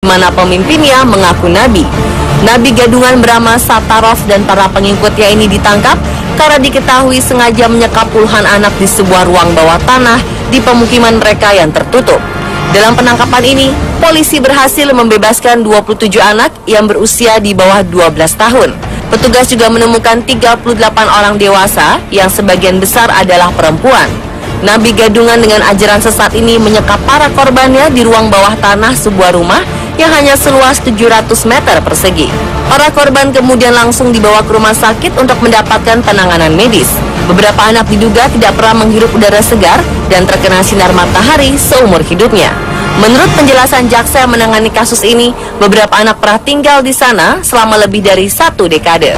mana pemimpinnya mengaku nabi. Nabi gadungan bernama Satarov dan para pengikutnya ini ditangkap karena diketahui sengaja menyekap puluhan anak di sebuah ruang bawah tanah di pemukiman mereka yang tertutup. Dalam penangkapan ini, polisi berhasil membebaskan 27 anak yang berusia di bawah 12 tahun. Petugas juga menemukan 38 orang dewasa yang sebagian besar adalah perempuan. Nabi gadungan dengan ajaran sesat ini menyekap para korbannya di ruang bawah tanah sebuah rumah yang hanya seluas 700 meter persegi. Para korban kemudian langsung dibawa ke rumah sakit untuk mendapatkan penanganan medis. Beberapa anak diduga tidak pernah menghirup udara segar dan terkena sinar matahari seumur hidupnya. Menurut penjelasan jaksa yang menangani kasus ini, beberapa anak pernah tinggal di sana selama lebih dari 1 dekade.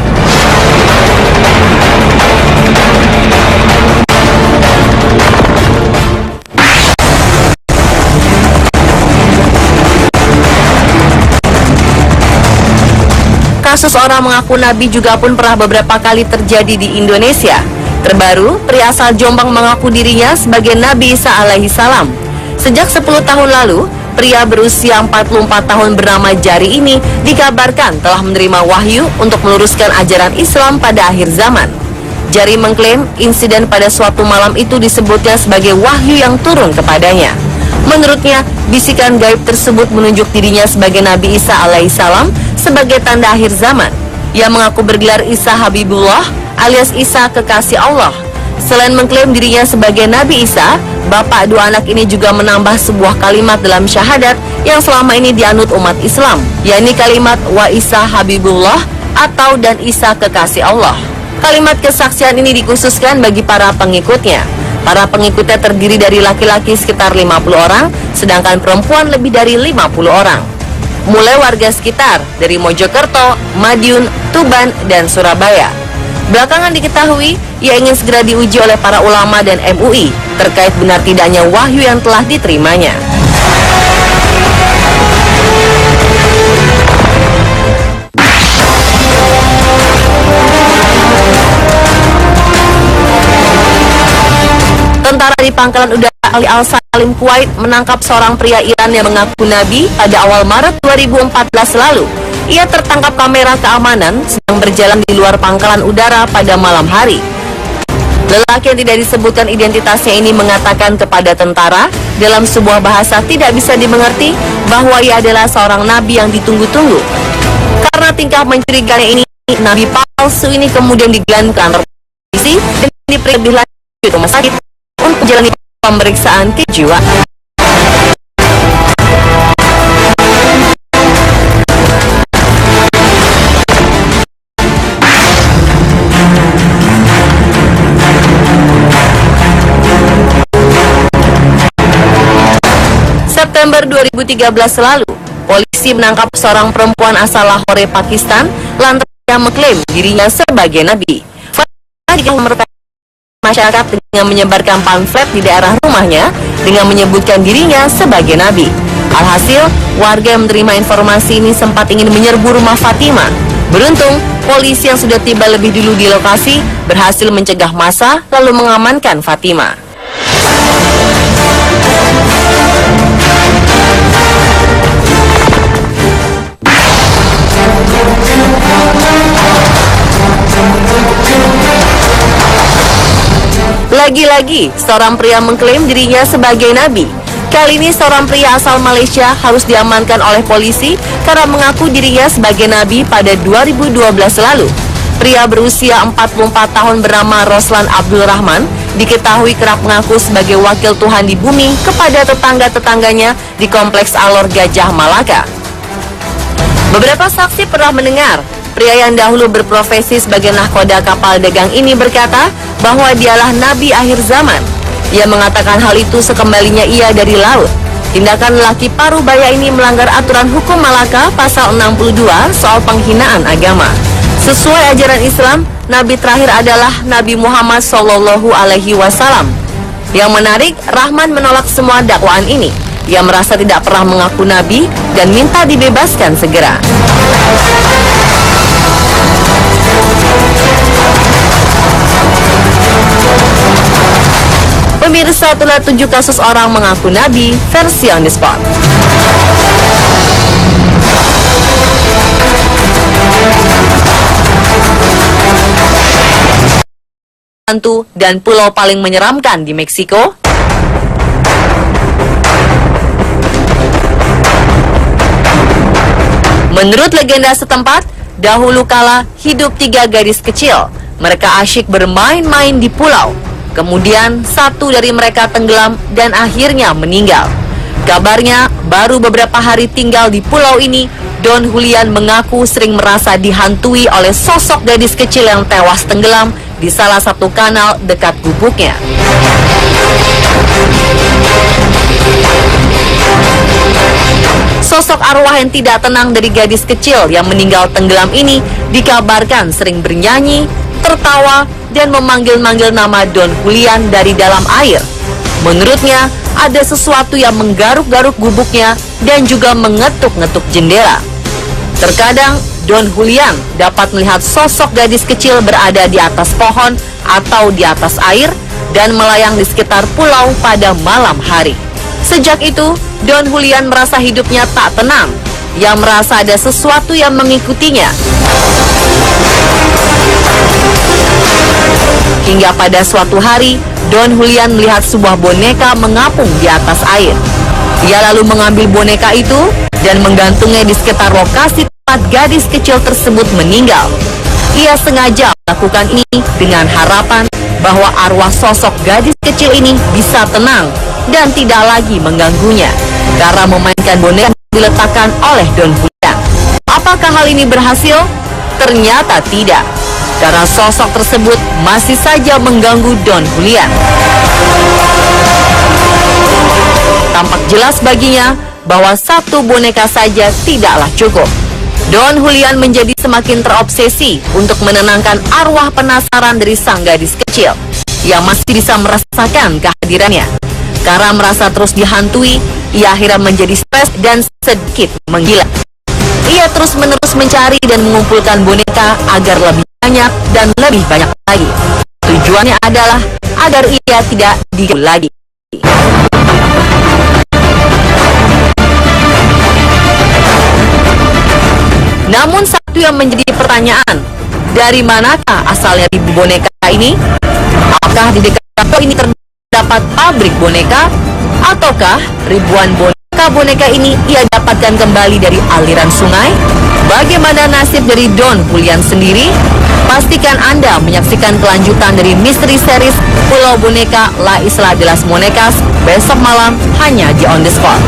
Kasus orang mengaku nabi juga pun pernah beberapa kali terjadi di Indonesia. Terbaru, pria asal Jombang mengaku dirinya sebagai Nabi Isa alaihi salam. Sejak 10 tahun lalu, pria berusia 44 tahun bernama Jari ini dikabarkan telah menerima wahyu untuk meluruskan ajaran Islam pada akhir zaman. Jari mengklaim insiden pada suatu malam itu disebutnya sebagai wahyu yang turun kepadanya. Menurutnya, bisikan gaib tersebut menunjuk dirinya sebagai Nabi Isa alaihissalam sebagai tanda akhir zaman. Ia mengaku bergelar Isa Habibullah alias Isa kekasih Allah. Selain mengklaim dirinya sebagai Nabi Isa, bapak dua anak ini juga menambah sebuah kalimat dalam syahadat yang selama ini dianut umat Islam, yakni kalimat Wa Isa Habibullah atau dan Isa kekasih Allah. Kalimat kesaksian ini dikhususkan bagi para pengikutnya. Para pengikutnya terdiri dari laki-laki sekitar 50 orang, sedangkan perempuan lebih dari 50 orang. Mulai warga sekitar dari Mojokerto, Madiun, Tuban, dan Surabaya. Belakangan diketahui, ia ingin segera diuji oleh para ulama dan MUI terkait benar tidaknya wahyu yang telah diterimanya. Tentara di Pangkalan Udara Ali Al-Salim, Kuwait menangkap seorang pria Iran yang mengaku nabi pada awal Maret 2014 lalu. Ia tertangkap kamera keamanan sedang berjalan di luar pangkalan udara pada malam hari. Lelaki yang tidak disebutkan identitasnya ini mengatakan kepada tentara dalam sebuah bahasa tidak bisa dimengerti bahwa ia adalah seorang nabi yang ditunggu-tunggu. Karena tingkah mencurigakannya ini, nabi palsu ini kemudian digelandang ke kantor polisi dan diperiksa lebih lanjut di rumah sakit untuk menjalani pemeriksaan kejiwaan. September 2013 lalu, polisi menangkap seorang perempuan asal Lahore, Pakistan, lantaran ia mengklaim dirinya sebagai nabi. Jika merupakan masyarakat dengan menyebarkan pamflet di daerah rumahnya dengan menyebutkan dirinya sebagai nabi. Alhasil, warga yang menerima informasi ini sempat ingin menyerbu rumah Fatima. Beruntung, polisi yang sudah tiba lebih dulu di lokasi berhasil mencegah massa lalu mengamankan Fatima. Lagi-lagi, seorang pria mengklaim dirinya sebagai nabi. Kali ini seorang pria asal Malaysia harus diamankan oleh polisi karena mengaku dirinya sebagai nabi pada 2012 lalu. Pria berusia 44 tahun bernama Roslan Abdul Rahman diketahui kerap mengaku sebagai wakil Tuhan di bumi kepada tetangga-tetangganya di Kompleks Alor Gajah Malaka. Beberapa saksi pernah mendengar pria yang dahulu berprofesi sebagai nahkoda kapal dagang ini berkata bahwa dialah nabi akhir zaman. Ia mengatakan hal itu sekembalinya ia dari laut. Tindakan lelaki parubaya ini melanggar aturan hukum Malaka pasal 62 soal penghinaan agama. Sesuai ajaran Islam, nabi terakhir adalah Nabi Muhammad Shallallahu Alaihi Wasallam. Yang menarik, Rahman menolak semua dakwaan ini. Ia merasa tidak pernah mengaku nabi dan minta dibebaskan segera. Pemirsa, itulah 7 kasus orang mengaku nabi versi on the spot. hantu dan pulau paling menyeramkan di Meksiko? Menurut legenda setempat, dahulu kala hidup 3 gadis kecil. Mereka asyik bermain-main di pulau. Kemudian satu dari mereka tenggelam dan akhirnya meninggal. Kabarnya baru beberapa hari tinggal di pulau ini, Don Julian mengaku sering merasa dihantui oleh sosok gadis kecil yang tewas tenggelam di salah satu kanal dekat gubuknya. Sosok arwah yang tidak tenang dari gadis kecil yang meninggal tenggelam ini dikabarkan sering bernyanyi, tertawa, dan memanggil-manggil nama Don Julian dari dalam air. Menurutnya, ada sesuatu yang menggaruk-garuk gubuknya dan juga mengetuk-ngetuk jendela. Terkadang, Don Julian dapat melihat sosok gadis kecil berada di atas pohon atau di atas air dan melayang di sekitar pulau pada malam hari. Sejak itu, Don Julian merasa hidupnya tak tenang. Ia merasa ada sesuatu yang mengikutinya. Hingga pada suatu hari, Don Julian melihat sebuah boneka mengapung di atas air. Ia lalu mengambil boneka itu dan menggantungnya di sekitar lokasi tempat gadis kecil tersebut meninggal. Ia sengaja melakukan ini dengan harapan bahwa arwah sosok gadis kecil ini bisa tenang dan tidak lagi mengganggunya. Cara memainkan boneka diletakkan oleh Don Julian. Apakah hal ini berhasil? Ternyata tidak, karena sosok tersebut masih saja mengganggu Don Julian. Tampak jelas baginya bahwa satu boneka saja tidaklah cukup. Don Julian menjadi semakin terobsesi untuk menenangkan arwah penasaran dari sang gadis kecil yang masih bisa merasakan kehadirannya. Karena merasa terus dihantui, ia akhirnya menjadi stres dan sedikit menggila. Ia terus-menerus mencari dan mengumpulkan boneka agar lebih banyak dan lebih banyak lagi. Tujuannya adalah agar ia tidak diganggu lagi. Namun satu yang menjadi pertanyaan, dari manakah asalnya ribu boneka ini? Apakah di dekat pulau ini terdapat pabrik boneka? Ataukah ribuan boneka ini ia dapatkan kembali dari aliran sungai? Bagaimana nasib dari Don Julian sendiri? Pastikan Anda menyaksikan kelanjutan dari misteri series Pulau Boneka La Isla de las Monecas besok malam hanya di On The Spot.